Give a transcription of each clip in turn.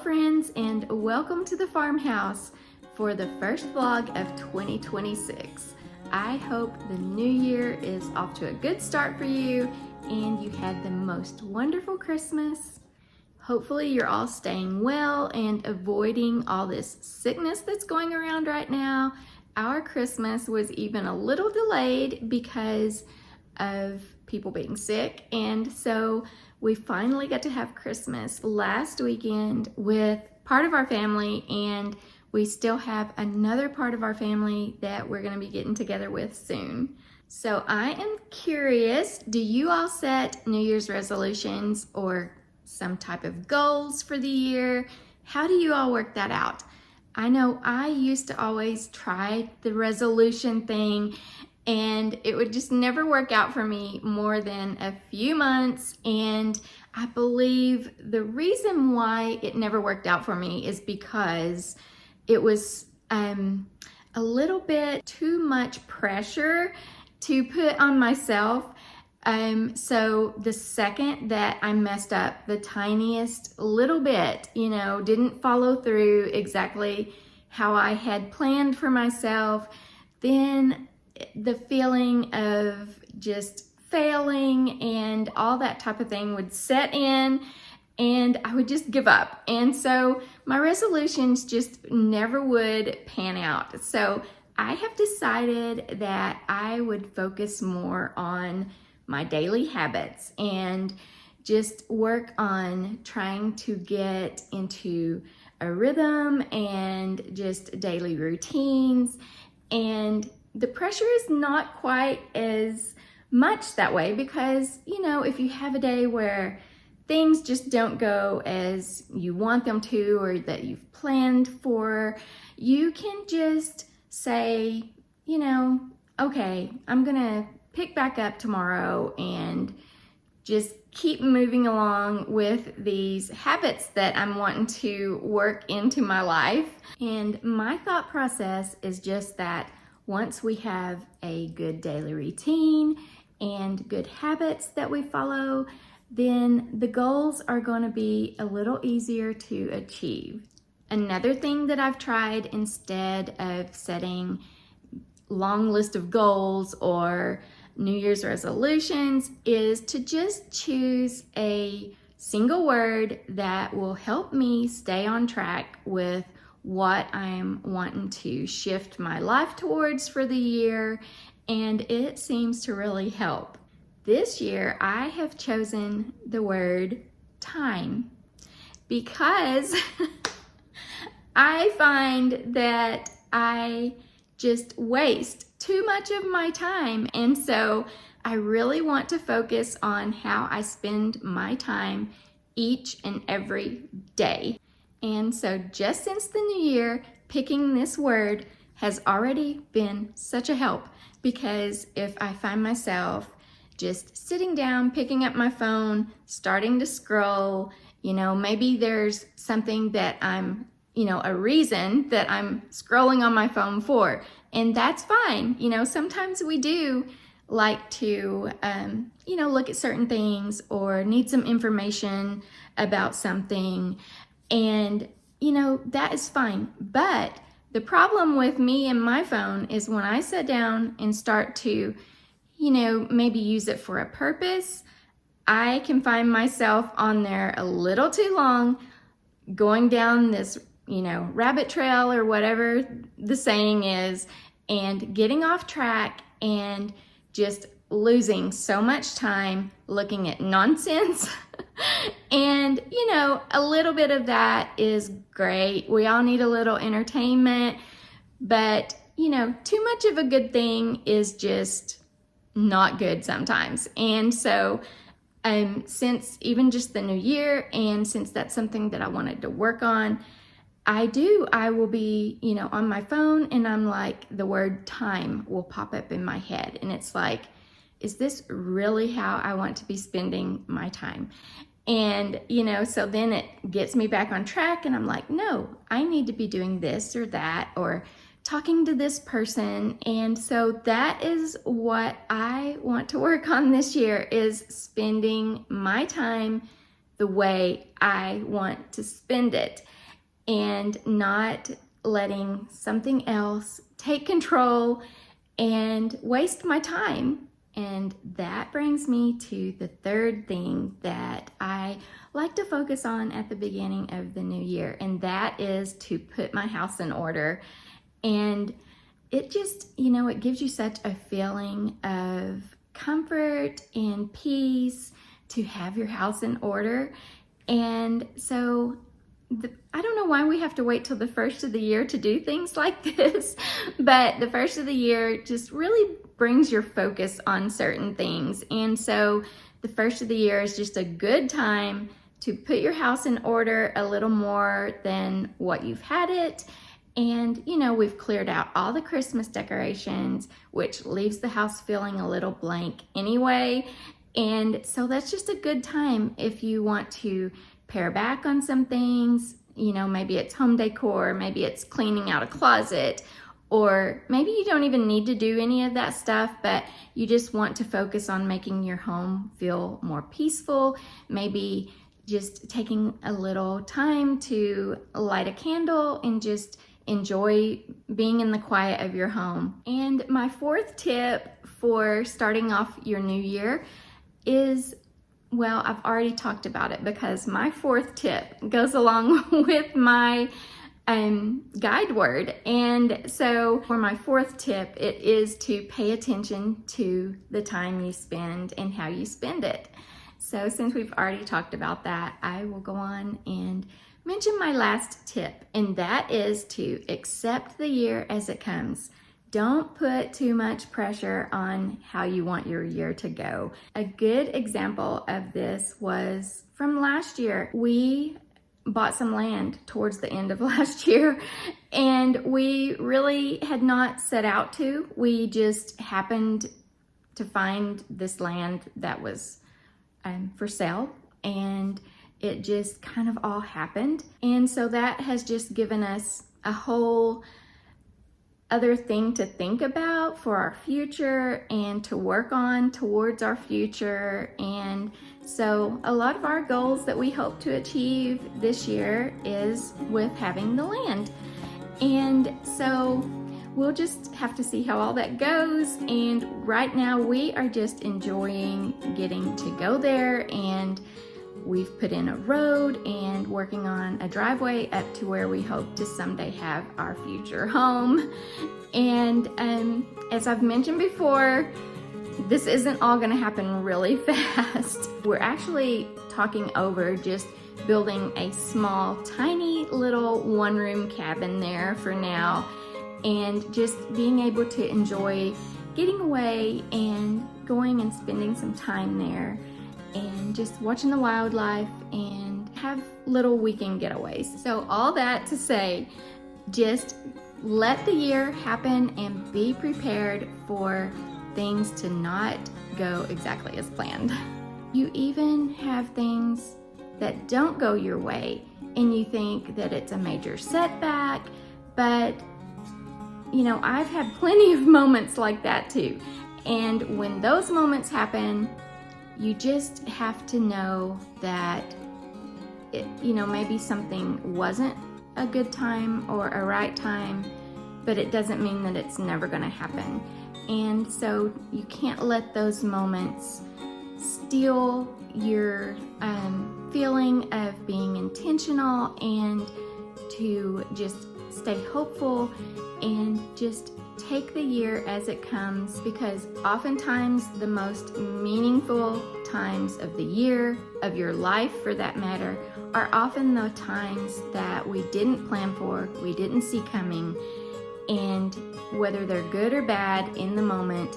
friends, and welcome to the Farmhouse for the first vlog of 2026. I hope the new year is off to a good start for you and you had the most wonderful Christmas. Hopefully you're all staying well and avoiding all this sickness that's going around right now. Our Christmas was even a little delayed because of people being sick, and so we finally got to have Christmas last weekend with part of our family, and we still have another part of our family that we're going to be getting together with soon. So I am curious, do you all set New Year's resolutions or some type of goals for the year? How do you all work that out? I know I used to always try the resolution thing, and it would just never work out for me more than a few months. And I believe the reason why it never worked out for me is because it was a little bit too much pressure to put on myself. So the second that I messed up the tiniest little bit, didn't follow through exactly how I had planned for myself, then the feeling of just failing and all that type of thing would set in, and I would just give up. And so my resolutions just never would pan out. So I have decided that I would focus more on my daily habits and just work on trying to get into a rhythm and just daily routines. And the pressure is not quite as much that way because, if you have a day where things just don't go as you want them to or that you've planned for, you can just say, okay, I'm gonna pick back up tomorrow and just keep moving along with these habits that I'm wanting to work into my life. And my thought process is just that once we have a good daily routine and good habits that we follow, then the goals are going to be a little easier to achieve. Another thing that I've tried instead of setting long list of goals or New Year's resolutions is to just choose a single word that will help me stay on track with what I'm wanting to shift my life towards for the year, and it seems to really help. This year I have chosen the word time because I find that I just waste too much of my time, and so I really want to focus on how I spend my time each and every day. And so just since the new year, picking this word has already been such a help, because if I find myself just sitting down, picking up my phone, starting to scroll, maybe there's something that I'm, a reason that I'm scrolling on my phone for, and that's fine. Sometimes we do like to, look at certain things or need some information about something. And, that is fine. But the problem with me and my phone is when I sit down and start to, maybe use it for a purpose, I can find myself on there a little too long, going down this, rabbit trail or whatever the saying is, and getting off track and just losing so much time looking at nonsense. And, a little bit of that is great. We all need a little entertainment, but, too much of a good thing is just not good sometimes. And so, since even just the new year, and since that's something that I wanted to work on, I will be, on my phone, and I'm like, the word time will pop up in my head. And it's like, is this really how I want to be spending my time? And, so then it gets me back on track, and I'm like, no, I need to be doing this or that, or talking to this person. And so that is what I want to work on this year, is spending my time the the way I want to spend it and not letting something else take control and waste my time. And that brings me to the third thing that I like to focus on at the beginning of the new year, and that is to put my house in order. And it just, it gives you such a feeling of comfort and peace to have your house in order. And so I don't know why we have to wait till the first of the year to do things like this, but the first of the year just really brings your focus on certain things. And so the first of the year is just a good time to put your house in order a little more than what you've had it. And, we've cleared out all the Christmas decorations, which leaves the house feeling a little blank anyway. And so that's just a good time if you want to pare back on some things. Maybe it's home decor, maybe it's cleaning out a closet, or maybe you don't even need to do any of that stuff, but you just want to focus on making your home feel more peaceful. Maybe just taking a little time to light a candle and just enjoy being in the quiet of your home. And my fourth tip for starting off your new year is, well, I've already talked about it because my fourth tip goes along with my guide word. And so for my fourth tip, it is to pay attention to the time you spend and how you spend it. So since we've already talked about that, I will go on and mention my last tip, and that is to accept the year as it comes. Don't put too much pressure on how you want your year to go. A good example of this was from last year. We bought some land towards the end of last year, and we really had not set out to. We just happened to find this land that was for sale, and it just kind of all happened. And so that has just given us a whole other thing to think about for our future and to work on towards our future. And so a lot of our goals that we hope to achieve this year is with having the land. And so we'll just have to see how all that goes. And right now we are just enjoying getting to go there, and we've put in a road and working on a driveway up to where we hope to someday have our future home. And as I've mentioned before, this isn't all gonna happen really fast. We're actually talking over just building a small, tiny little one-room cabin there for now, and just being able to enjoy getting away and going and spending some time there and just watching the wildlife and have little weekend getaways. So all that to say, just let the year happen and be prepared for things to not go exactly as planned. You even have things that don't go your way and you think that it's a major setback, but I've had plenty of moments like that too. And when those moments happen, you just have to know that maybe something wasn't a good time or a right time, but it doesn't mean that it's never going to happen. And so you can't let those moments steal your feeling of being intentional and to just stay hopeful and just take the year as it comes, because oftentimes the most meaningful times of the year, of your life for that matter, are often the times that we didn't plan for, we didn't see coming, and whether they're good or bad in the moment,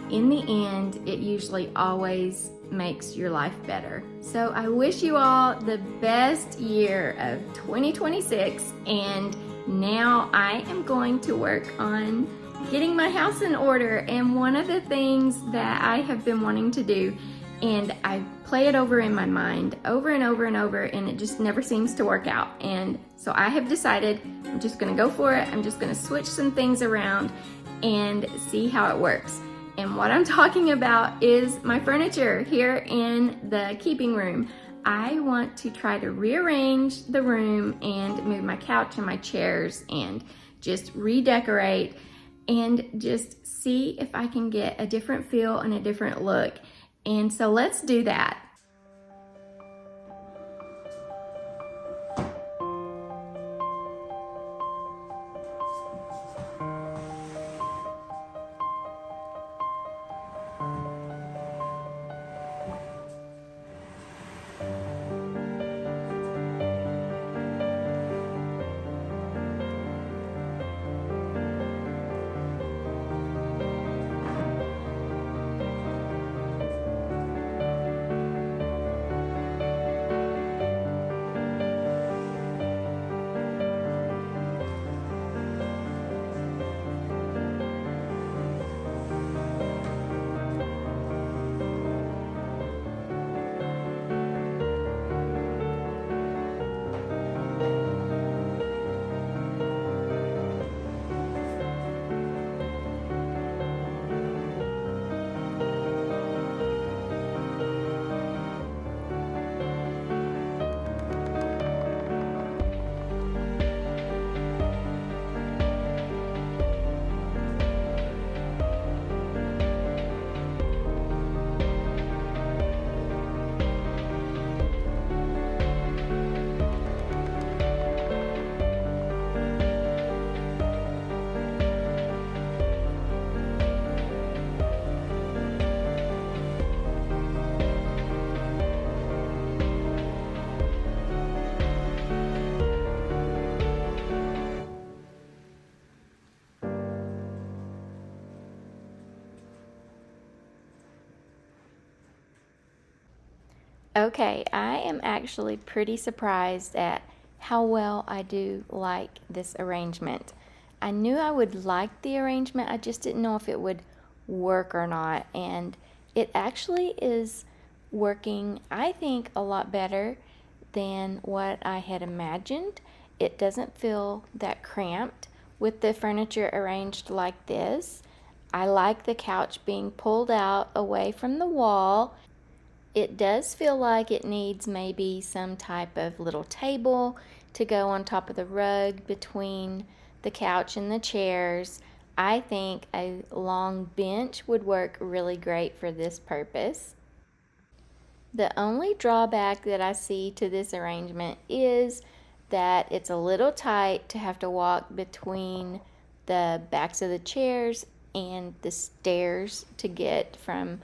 in the end, it usually always makes your life better. So I wish you all the best year of 2026, and now I am going to work on getting my house in order. And one of the things that I have been wanting to do, and I play it over in my mind over and over and over, and it just never seems to work out. And so I have decided I'm just gonna go for it. I'm just gonna switch some things around and see how it works. And what I'm talking about is my furniture here in the keeping room. I want to try to rearrange the room and move my couch and my chairs and just redecorate and just see if I can get a different feel and a different look. And so let's do that. Okay, I am actually pretty surprised at how well I do like this arrangement. I knew I would like the arrangement, I just didn't know if it would work or not. And it actually is working, I think, a lot better than what I had imagined. It doesn't feel that cramped with the furniture arranged like this. I like the couch being pulled out away from the wall. It does feel like it needs maybe some type of little table to go on top of the rug between the couch and the chairs. I think a long bench would work really great for this purpose. The only drawback that I see to this arrangement is that it's a little tight to have to walk between the backs of the chairs and the stairs to get from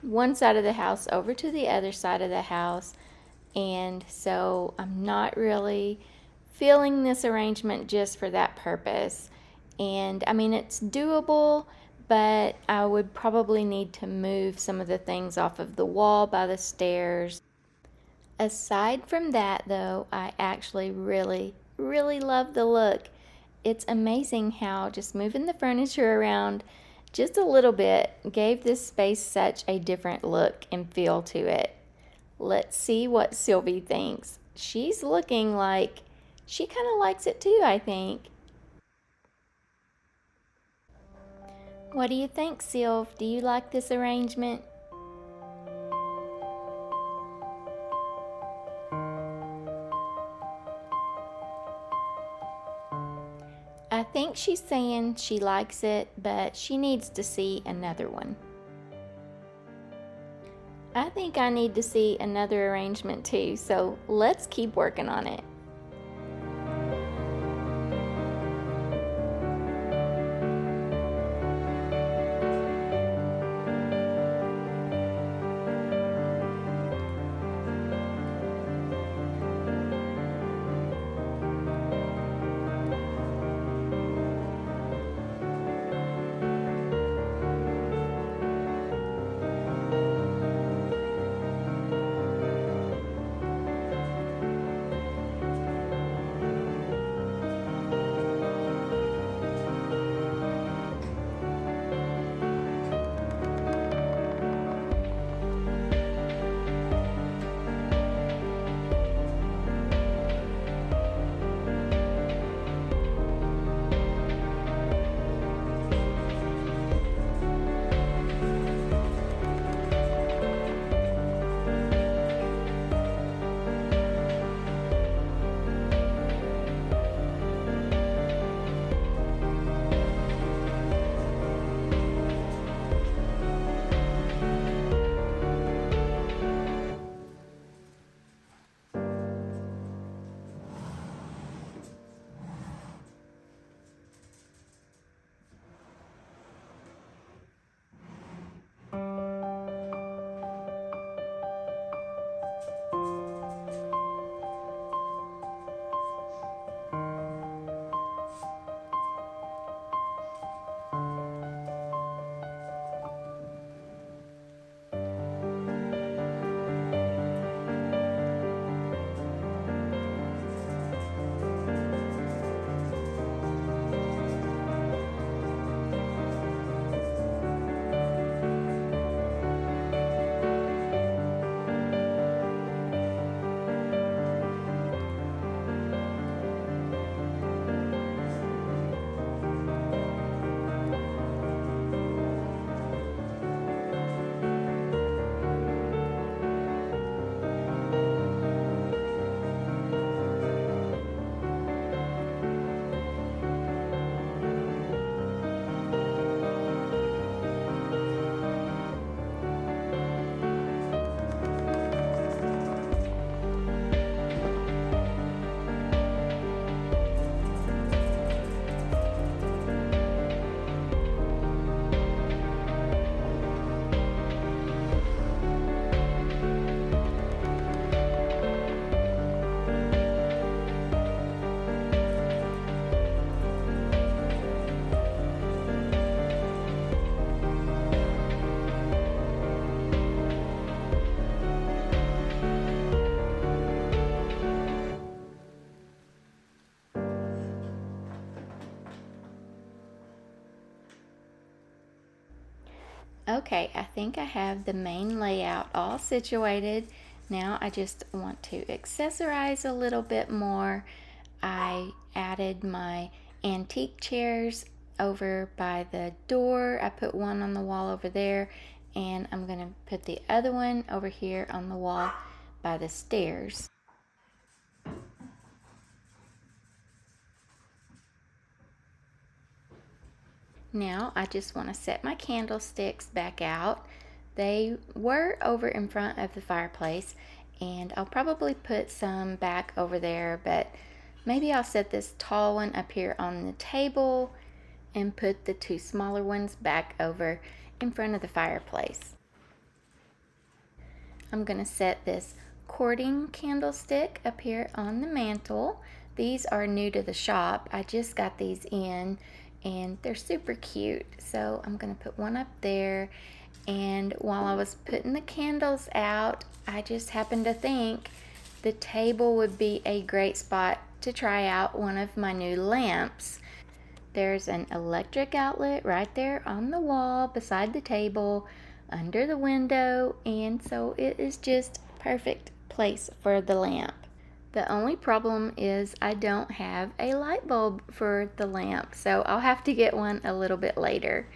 one side of the house over to the other side of the house. And so I'm not really feeling this arrangement just for that purpose. And I mean, it's doable, but I would probably need to move some of the things off of the wall by the stairs. Aside from that, though, I actually really, really love the look. It's amazing how just moving the furniture around just a little bit gave this space such a different look and feel to it. Let's see what Sylvie thinks. She's looking like she kind of likes it too, I think. What do you think, Sylv? Do you like this arrangement? I think she's saying she likes it, but she needs to see another one. I think I need to see another arrangement too, so let's keep working on it. Okay, I think I have the main layout all situated. Now I just want to accessorize a little bit more. I added my antique chairs over by the door. I put one on the wall over there, and I'm going to put the other one over here on the wall by the stairs. Now I just want to set my candlesticks back out. They were over in front of the fireplace, and I'll probably put some back over there, but maybe I'll set this tall one up here on the table and put the two smaller ones back over in front of the fireplace. I'm going to set this courting candlestick up here on the mantle. These are new to the shop. I just got these in and they're super cute. So I'm going to put one up there. And while I was putting the candles out, I just happened to think the table would be a great spot to try out one of my new lamps. There's an electric outlet right there on the wall beside the table under the window, and so it is just perfect place for the lamp. The only problem is I don't have a light bulb for the lamp, so I'll have to get one a little bit later.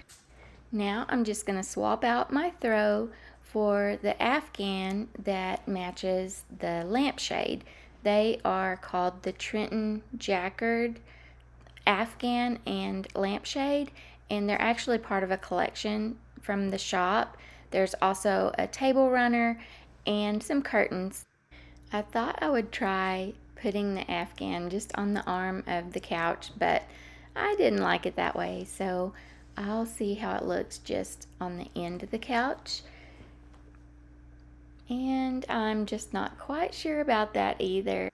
Now I'm just going to swap out my throw for the Afghan that matches the lampshade. They are called the Trenton Jacquard Afghan and lampshade, and they're actually part of a collection from the shop. There's also a table runner and some curtains. I thought I would try putting the Afghan just on the arm of the couch, but I didn't like it that way, so I'll see how it looks just on the end of the couch. And I'm just not quite sure about that either.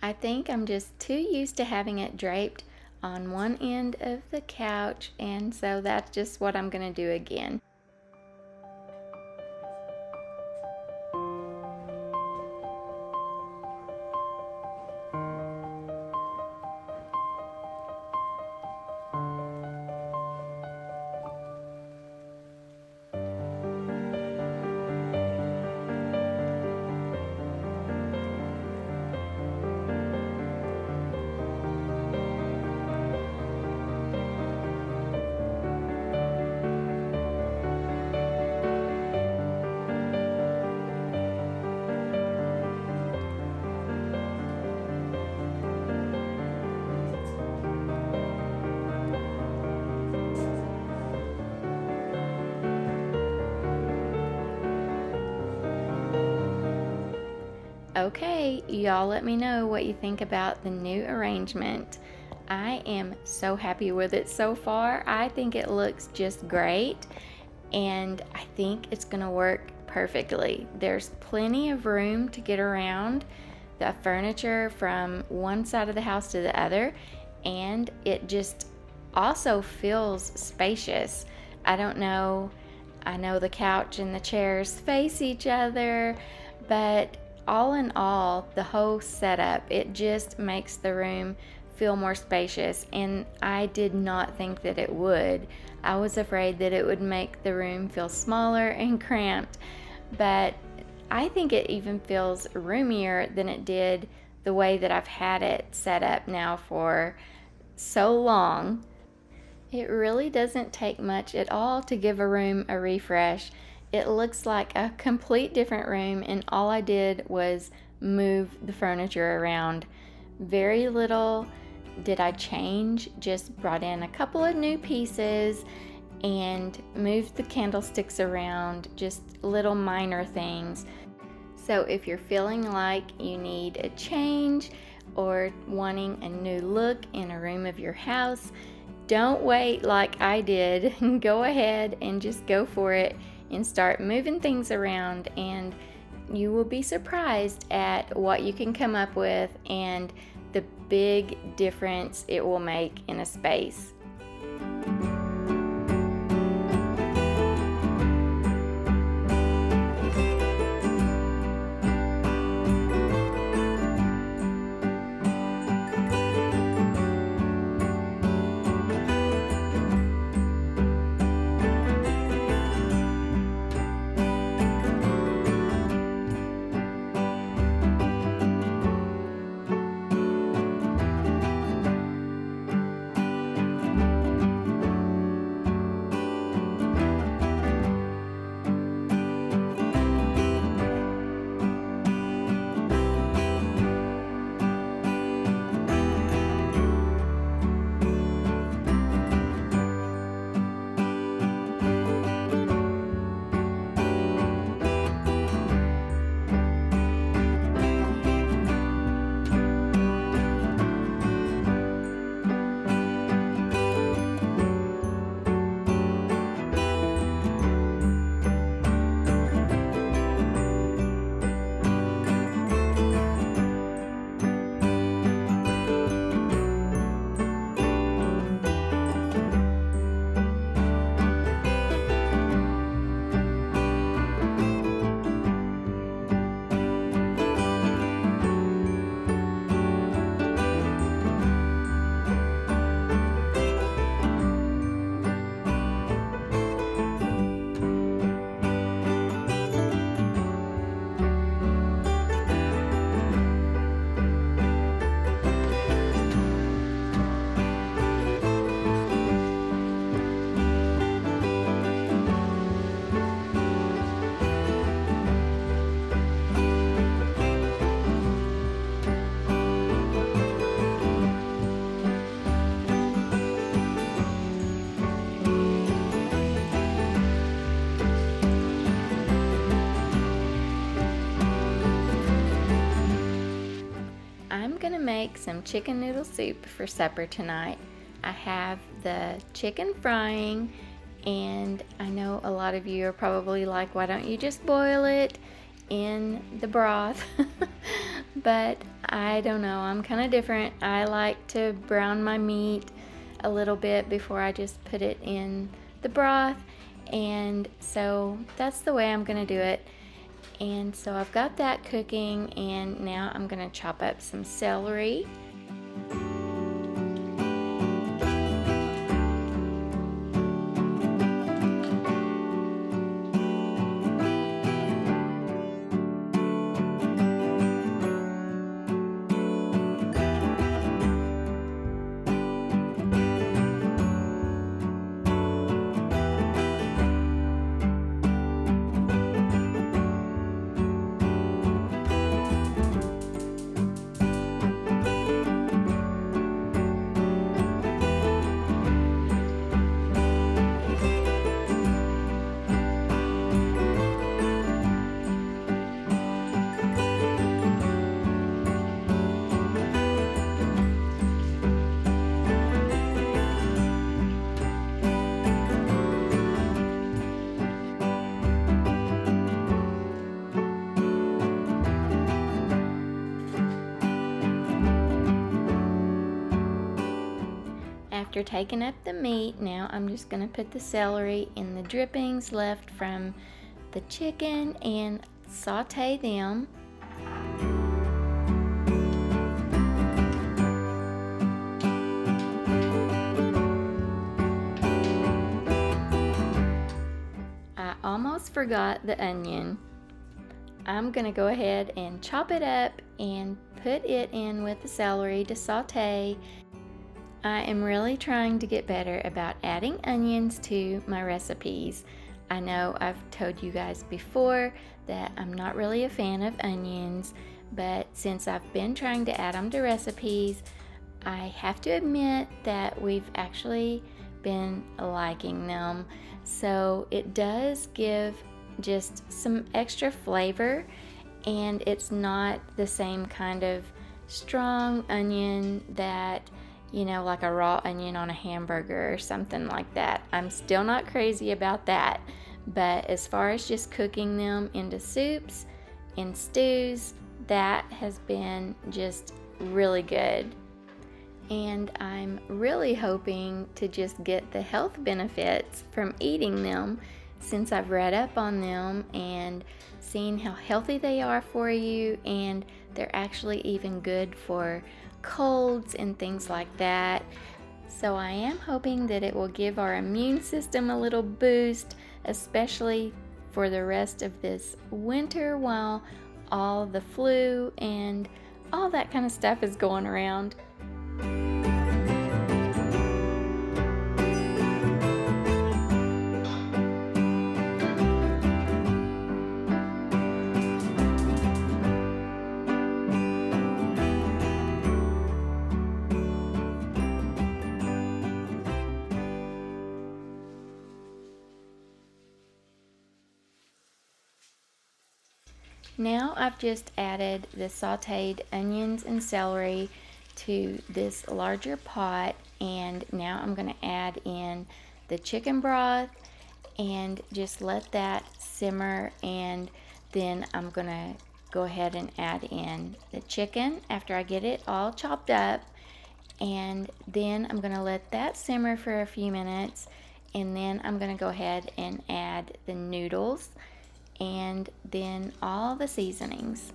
I think I'm just too used to having it draped on one end of the couch, and so that's just what I'm going to do again. Okay, y'all let me know what you think about the new arrangement. I am so happy with it so far. I think it looks just great, and I think it's gonna work perfectly. There's plenty of room to get around the furniture from one side of the house to the other, and it just also feels spacious. I don't know, I know the couch and the chairs face each other, but all in all, the whole setup, it just makes the room feel more spacious, and I did not think that it would. I was afraid that it would make the room feel smaller and cramped, but I think it even feels roomier than it did the way that I've had it set up now for so long. It really doesn't take much at all to give a room a refresh. It looks like a complete different room, and all I did was move the furniture around. Very little did I change, just brought in a couple of new pieces and moved the candlesticks around, just little minor things. So if you're feeling like you need a change or wanting a new look in a room of your house, don't wait like I did. Go ahead and just go for it and start moving things around, and you will be surprised at what you can come up with and the big difference it will make in a space. make some chicken noodle soup for supper tonight. I have the chicken frying, and I know a lot of you are probably like, why don't you just boil it in the broth? But I don't know, I'm kind of different. I like to brown my meat a little bit before I just put it in the broth, and so that's the way I'm gonna do it. And so I've got that cooking, and now I'm gonna chop up some celery. After taking up the meat, now I'm just going to put the celery in the drippings left from the chicken and saute them. I almost forgot the onion. I'm going to go ahead and chop it up and put it in with the celery to saute. I am really trying to get better about adding onions to my recipes. I know I've told you guys before that I'm not really a fan of onions, but since I've been trying to add them to recipes, I have to admit that we've actually been liking them. So it does give just some extra flavor, and it's not the same kind of strong onion that, you know, like a raw onion on a hamburger or something like that. I'm still not crazy about that. But as far as just cooking them into soups and stews, that has been just really good. And I'm really hoping to just get the health benefits from eating them, since I've read up on them and seen how healthy they are for you, and they're actually even good for colds and things like that. So I am hoping that it will give our immune system a little boost, especially for the rest of this winter while all the flu and all that kind of stuff is going around. Now I've just added the sauteed onions and celery to this larger pot, and now I'm going to add in the chicken broth and just let that simmer, and then I'm going to go ahead and add in the chicken after I get it all chopped up, and then I'm going to let that simmer for a few minutes, and then I'm going to go ahead and add the noodles and then all the seasonings.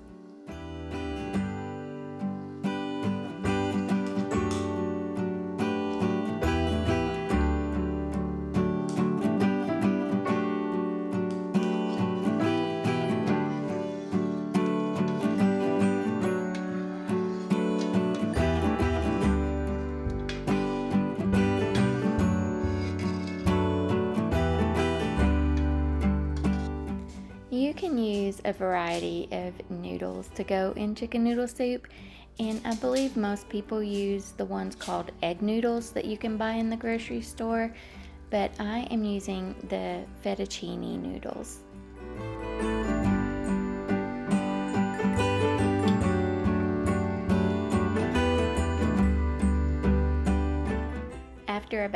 You can use a variety of noodles to go in chicken noodle soup, and I believe most people use the ones called egg noodles that you can buy in the grocery store, but I am using the fettuccine noodles.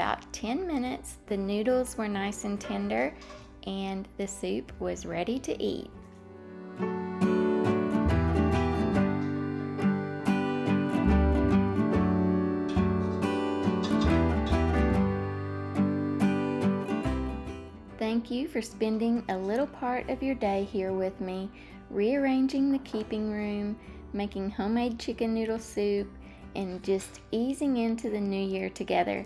about 10 minutes, the noodles were nice and tender, and the soup was ready to eat. Thank you for spending a little part of your day here with me, rearranging the keeping room, making homemade chicken noodle soup, and just easing into the new year together.